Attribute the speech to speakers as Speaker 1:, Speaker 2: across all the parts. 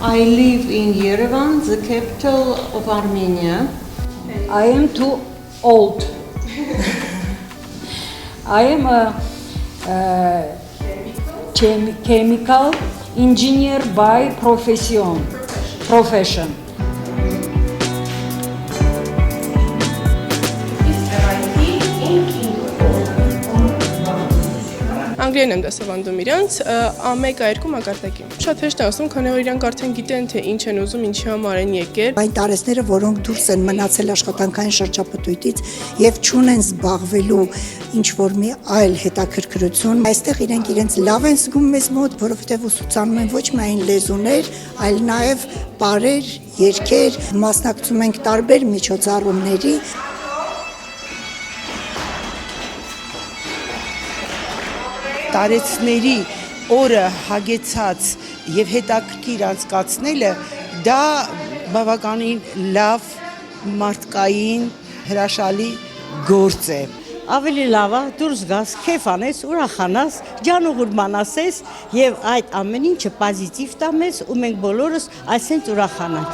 Speaker 1: I live in Yerevan, the capital of Armenia.
Speaker 2: I am too old. I am a chemical engineer by profession.
Speaker 3: Անգլիերեն եմ դասավանդում իրանց, A1-A2 մակարդակի։ Շատ հեշտ է ասում, քանի որ իրանք արդեն գիտեն, թե ինչ են ուզում, ինչի համար են եկել։
Speaker 4: Այն տարեցները, որոնք դուրս են մնացել աշխատանքային շրջապտույտից եւ չունեն զբաղվելու ինչ որ մի այլ հետաքրքրություն, այստեղ իրենք լավ են զգում մեզ մոտ, որովհետեւ ուսուցանում են ոչ միայն լեզուներ, այլ նաեւ պարեր, երգեր, մասնակցում ենք տարբեր միջոցառումների։
Speaker 5: Տարեցների օրը հագեցած եւ հետաքրքիր անցկացնելը դա բավականին լավ մարդկային հրաշալի գործ է։
Speaker 6: Ավելի լավ է դուրս գաս, քեֆ անես, ուրախանաս, ջանուղուրման ասես եւ այդ ամեն ինչը պոզիտիվ տա մեզ ու մենք բոլորս այսպես ուրախանանք։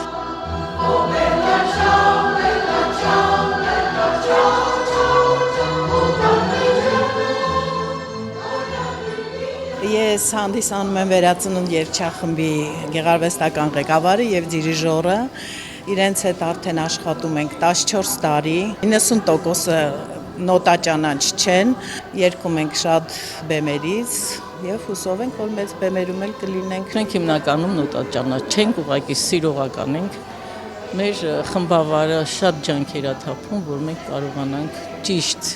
Speaker 7: Ես հանդիսանում եմ Վերածնունդ երգչախմբի գեղարվեստական ղեկավարը եւ դիրիժորը։ Իրենց հետ արդեն աշխատում ենք 14 տարի, 90%-ը նոտա ճանաչ չեն, երգում ենք շատ բեմերից եւ հուսով ենք, որ մեծ բեմերում էլ կլինենք։
Speaker 8: Մենք հիմնականում նոտա ճանաչ չենք, ուղղակի սիրողական ենք։ Մեր խմբավարը շատ ջանքեր է թափում, որ մենք կարողանանք ճիշտ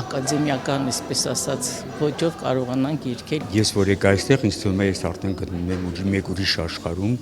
Speaker 8: ակադեմիական, այսպես ասած, ոճով կարողանանք երգել։
Speaker 9: Ես որ եկա այստեղ, ինձ թվում է ես արդեն գտնում եմ մեկ ուրիշ աշխարհում։